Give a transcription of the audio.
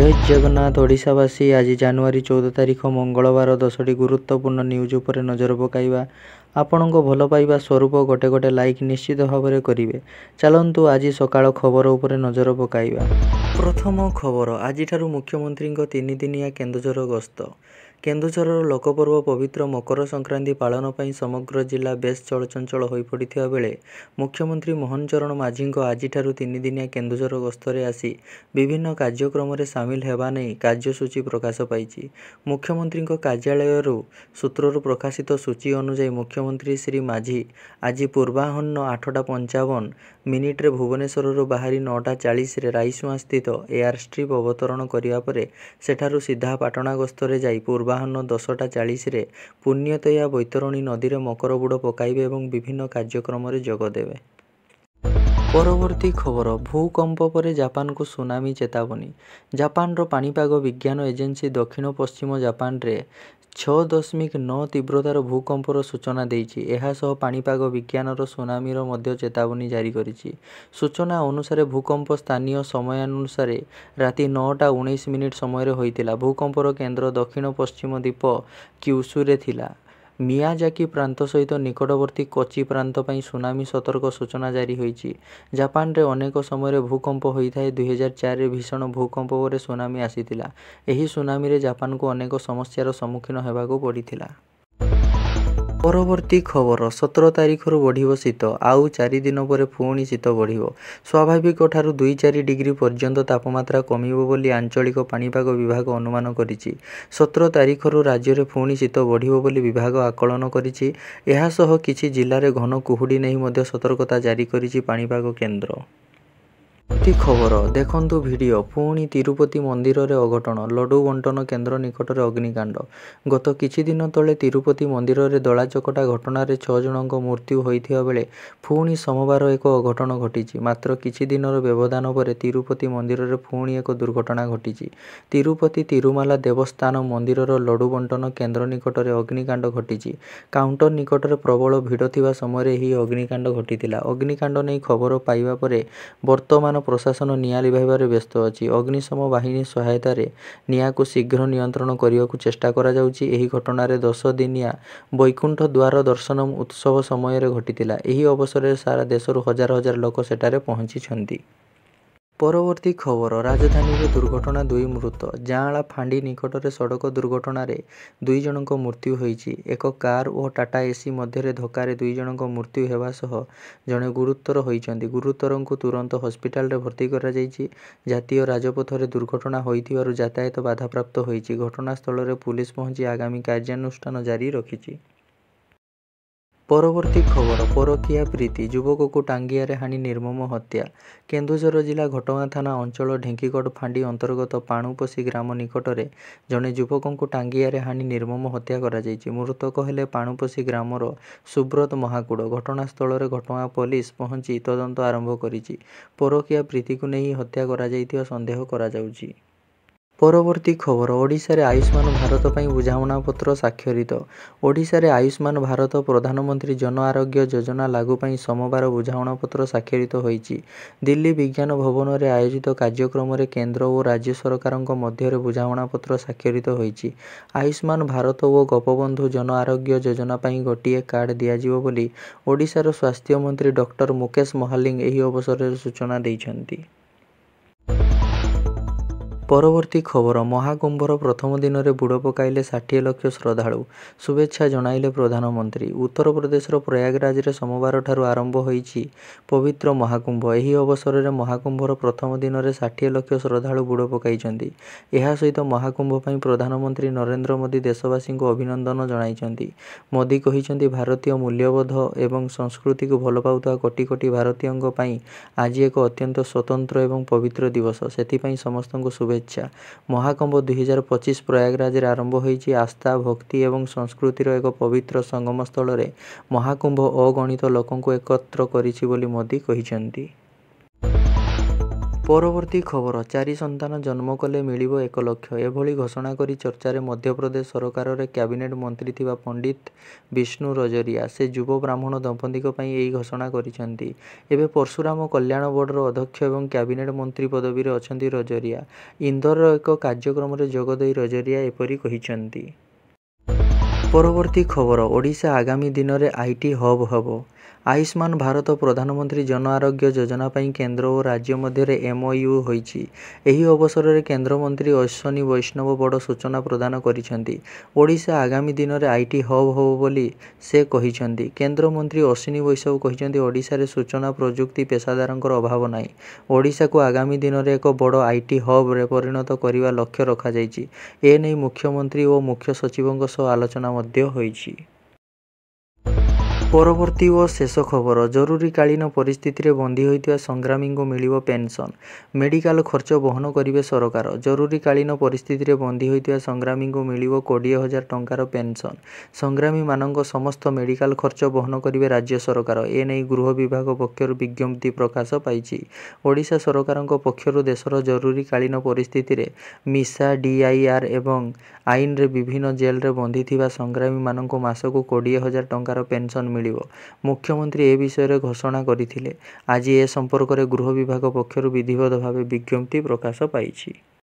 जय जगन्नाथ ओडिशावासी आज जानुआरी 14 तारिख मंगलवार 10टी गुरुत्वपूर्ण न्यूज उपर नजर पकाइबा। आपण भल पाइबा स्वरूप गोटे गोटे लाइक निश्चित भाव में करेंगे। चलतु आज सकाळ खबर उपर नजर पकाइबा। प्रथम खबर आज मुख्यमंत्री 3 दिनिया केन्दुझर गस्त। केन्दुझर लोकपर्व पवित्र मकर संक्रांति पालन पर समग्र जिला बेस चलचंचल हो पड़ा बेले मुख्यमंत्री मोहन चरण माझी आज 3 दिनिया केन्दुझर गस्तरे आसी विभिन्न कार्यक्रम सामिल होगा नहीं कार्यसूची प्रकाश पाई। मुख्यमंत्री कार्यालय सूत्रु प्रकाशित सूची अनुଯାयी मुख्यमंत्री श्री माझी आज पूर्वाह्न 8:55 भुवनेश्वर बाहरी 9:40 राइसुआ स्थित एयर स्ट्रिप अवतरण करने सेठारु सीधा पाटना गस्तरे जाई पूर्वाह्न 10:40 पुण्यतया बैतरणी नदी में मकर बुड़ पकाइबे एवं विभिन्न कार्यक्रम जोगदेवे। परवर्ती खबर भूकंप पर जापान को सुनामी चेतावनी। जापान रो पानीपाग विज्ञान एजेंसी दक्षिण पश्चिम जापान रे 6.9 तीव्रतार भूकंपर सूचना देइछि। एहा सह पानीपाग विज्ञान सुनामी मध्य चेतावनी जारी करिछि। सूचना अनुसार भूकंप स्थानीय समयानुसार राति 9:19 समय होइतिला। भूकंपर केन्द्र दक्षिण पश्चिम द्वीप क्यूशु रे थिला। मियाजाकी प्रांत सहित निकटवर्ती कोची प्रांत पर सुनामी सतर्क सूचना जारी होइछि। जापान रे अनेक समय भूकंप होइथाय। 2004 भीषण भूकंप पर सुनामी आसीथिला। एही सुनामी रे जापान को अनेक समस्यार सम्मुखीन हेबाकू पड़िथिला। परवर्ती खबर 17 तारिख बढ़िबो शीत। आउ 4 दिन पर पुणी शीत बढ़िबो। स्वाभाविक ठारू 2-4 डिग्री पर्यंत तापमात्रा कमिबो बोली आंचलिक पानीपाग विभाग अनुमान करिछि। 17 तारिख राज्य में पुणी शीत बढ़िबो बोली विभाग आकलन करिछि। एहा सह किछि जिल्ला रे घन कुहुडी नहीं मध्य सतर्कता जारी करिछि पानीपाग केन्द्र। खबर देखंतु वीडियो पुणी तिरुपति मंदिर रे अघटन लड्डू बंटन केन्द्र निकट में अग्निकांड। गत किछि दिन तले तिरुपति मंदिर रे दला चकटा घटना रे 6 जनक मृत्यु होइथिबा बेले पुणी सोमवार एक अघटन घटिछि। मात्र किछि दिनर व्यवधान पर तिरुपति मंदिर रे पुणी एक दुर्घटना घटिछि। तिरुपति तिरुमाला देवस्थान मंदिर लड्डू बंटन केन्द्र निकट में अग्निकांड घटिछि। काउंटर निकट में प्रबल भिड़ थिबा समय ही अग्निकांड घटिथिला। अग्निकांड नहीं खबर पाइबा परे वर्तमान प्रशासन निया लिभाइबारे व्यस्त अछि। अग्निशम बाहिनी सहायता रे निया को शीघ्र नियंत्रण करने को चेष्टा करा जाउछि। एही घटना रे 10 दिनिया वैकुंठ द्वार दर्शन उत्सव समय रे घटिथिला। एही अवसर रे सारा देशर हजार हजार लोक सेटारे पहुंची छंती। परवर्ती खबर राजधानी रे दुर्घटना 2 मृत। जाँला फांडी निकट में सड़क दुर्घटना रे 2 जनक मृत्यु होइछि। एक कार और टाटा एसी मध्य धक्कार 2 जनक मृत्यु हेबा सह जड़े गुरुतर होइछन्ति। गुरुतरंकु तुरंत हॉस्पिटल रे भर्ती करा जाइछि। जातीय राजपथ रे दुर्घटना होइथिबारु यातायात बाधाप्राप्त होइछि। घटनास्थल रे पुलिस पहुंची आगामी कार्यानुष्ठान जारी रखिछि। परवर्ती खबर परकिया प्रीति युवक को टांगिया रे हानि निर्मम हत्या। केन्दुझर जिला घटगां थाना अंचल ढेंकीगढ़ फांडी अंतर्गत पाणुपसी ग्राम निकट में जड़े युवक को टांगिया रे हानि निर्मम हत्या करा जाइछि। मृतक हेले पाणुपसी ग्रामर सुब्रत महाकुड़। घटनास्थल रे घटगां पुलिस पहुंची तदंत आरंभ करिछि। परकिया प्रीति को नहीं हत्या करा जाइथिबा संदेह करा जाउछि। परवर्ती खबर ओडिशा रे आयुष्मान भारत पर बुझामणा पत्र स्वाक्षरित। ओडिशा रे आयुष्मान भारत प्रधानमंत्री जन आरोग्य योजना लागू पर सोमवार बुझामणा पत्र स्वाक्षरित होइछि। दिल्ली विज्ञान भवन रे आयोजित कार्यक्रम रे केंद्र और राज्य सरकारक मध्य बुझामणा पत्र स्वाक्षरित होइछि। आयुष्मान भारत और गोपबंधु जन आरोग्य योजना पर गोटे कार्ड दियाजिबो बोली ओडिशार स्वास्थ्य मंत्री डॉक्टर मुकेश महालिंग एही अवसर रे सूचना दैछन्ति। परवर्ती खबर महाकुंभर प्रथम दिन में बुड़ पकाइले 60 लाख श्रद्धालु। शुभेच्छा जणाइले प्रधानमंत्री। उत्तर प्रदेशर प्रयागराज रे सोमवार ठारू आरंभ होइछि पवित्र महाकुंभ। एही अवसर में महाकुंभर प्रथम दिन में 60 लाख श्रद्धालु बुड़ पकाइछन्ति। एहा सहित महाकुंभ पई प्रधानमंत्री नरेंद्र मोदी देशवासी को अभिनंदन जणाइछन्ति। मोदी कहिछन्ति भारतीय मूल्यबोध एवं संस्कृति को भल पाउता कोटी कोटी भारतीयों पई आज एक अत्यंत स्वतंत्र एवं पवित्र दिवस। सेथिपई समस्तଙ୍କୁ शुभेच्छा। महाकुंभ 2025 प्रयागराज रे आरंभ होइछि। आस्था भक्ति एवं संस्कृतिर एक पवित्र संगम स्थल रे महाकुंभ अगणित लोकंकु एकत्र करिछि बोली मोदी कहिछन्ति। ପରବର୍ତ୍ତୀ ଖବର, 4 ସନ୍ତାନ ଜନ୍ମ କଲେ ମିଳିବ 1 ଲକ୍ଷ। ଏଭଳି ଘୋଷଣା କରି ଚର୍ଚ୍ଚାରେ ମଧ୍ୟପ୍ରଦେଶ ସରକାରରେ କ୍ୟାବିନେଟ୍ ମନ୍ତ୍ରୀ ଥିବା ପଣ୍ଡିତ ବିଷ୍ଣୁ ରଜୋରିଆ। ସେ ଯୁବ ବ୍ରାହ୍ମଣ ଦମ୍ପତିଙ୍କ ପାଇଁ ଏହି ଘୋଷଣା କରିଛନ୍ତି। ଏବେ ପରଶୁରାମ କଲ୍ୟାଣ ବୋର୍ଡର ଅଧ୍ୟକ୍ଷ ଏବଂ କ୍ୟାବିନେଟ୍ ମନ୍ତ୍ରୀ ପଦବୀରେ ଅଛନ୍ତି ରଜୋରିଆ। ଇନ୍ଦୋରର ଏକ କାର୍ଯ୍ୟକ୍ରମରେ ଯୋଗଦେଇ ରଜୋରିଆ ଏପରି କହିଛନ୍ତି। ପରବର୍ତ୍ତୀ ଖବର, ଓଡ଼ିଶା ଆଗାମୀ ଦିନରେ ଆଇଟି ହବ୍ ହେବ। ଆୟୁଷ୍ମାନ ଭାରତ ପ୍ରଧାନମନ୍ତ୍ରୀ ଜନ ଆରୋଗ୍ୟ ଯୋଜନା ପାଇଁ କେନ୍ଦ୍ର ଓ ରାଜ୍ୟ ମଧ୍ୟରେ MoU ହୋଇଛି। ଏହି ଅବସରରେ କେନ୍ଦ୍ରମନ୍ତ୍ରୀ ଅଶ୍ୱିନୀ ବୈଷ୍ଣବ ବଡ଼ ସୂଚନା ପ୍ରଦାନ କରିଛନ୍ତି। ଓଡ଼ିଶା ଆଗାମୀ ଦିନରେ ଆଇଟି ହବ୍ ହେବ ବୋଲି ସେ କହିଛନ୍ତି। କେନ୍ଦ୍ରମନ୍ତ୍ରୀ ଅଶ୍ୱିନୀ ବୈଷ୍ଣବ କହିଛନ୍ତି, ଓଡ଼ିଶାରେ ସୂଚନା ପ୍ରଯୁକ୍ତି ପେସାଦାରଙ୍କର ଅଭାବ ନାହିଁ। ଓଡ଼ିଶାକୁ ଆଗାମୀ ଦିନରେ ଏକ ବଡ଼ ଆଇଟି ହବ୍ରେ ପରିଣତ କରିବା ଲକ୍ଷ୍ୟ ରଖାଯାଇଛି। ଏନେଇ ମୁଖ୍ୟମନ୍ତ୍ରୀ ଓ ମୁଖ୍ୟ ସଚିବଙ୍କ ସହ ଆଲୋଚନା ମଧ୍ୟ ହୋଇଛି। ପରବର୍ତ୍ତୀ ଓ ଶେଷ ଖବର, ଜରୁରୀକାଳୀନ ପରିସ୍ଥିତିରେ ବନ୍ଦୀ ହୋଇଥିବା ସଂଗ୍ରାମୀଙ୍କୁ ମିଳିବ ପେନ୍ସନ୍। ମେଡିକାଲ ଖର୍ଚ୍ଚ ବହନ କରିବେ ସରକାର। ଜରୁରୀକାଳୀନ ପରିସ୍ଥିତିରେ ବନ୍ଦୀ ହୋଇଥିବା ସଂଗ୍ରାମୀଙ୍କୁ ମିଳିବ 20,000 ଟଙ୍କାର ପେନ୍ସନ୍। ସଂଗ୍ରାମୀମାନଙ୍କ ସମସ୍ତ ମେଡିକାଲ ଖର୍ଚ୍ଚ ବହନ କରିବେ ରାଜ୍ୟ ସରକାର। ଏନେଇ ଗୃହ ବିଭାଗ ପକ୍ଷରୁ ବିଜ୍ଞପ୍ତି ପ୍ରକାଶ ପାଇଛି। ଓଡ଼ିଶା ସରକାରଙ୍କ ପକ୍ଷରୁ ଦେଶର ଜରୁରୀକାଳୀନ ପରିସ୍ଥିତିରେ ମିସା, DIR ଏବଂ ଆଇନରେ ବିଭିନ୍ନ ଜେଲରେ ବନ୍ଦୀ ଥିବା ସଂଗ୍ରାମୀମାନଙ୍କୁ ମାସକୁ 20,000 ଟଙ୍କାର ପେନ୍ସନ୍ ମିଳିବ। ମୁଖ୍ୟମନ୍ତ୍ରୀ ଏ ବିଷୟରେ ଘୋଷଣା କରିଥିଲେ। ଆଜି ଏ ସମ୍ପର୍କରେ ଗୃହ ବିଭାଗ ପକ୍ଷରୁ ବିଧିବଦ୍ଧ ଭାବେ ବିଜ୍ଞପ୍ତି ପ୍ରକାଶ ପାଇଛି।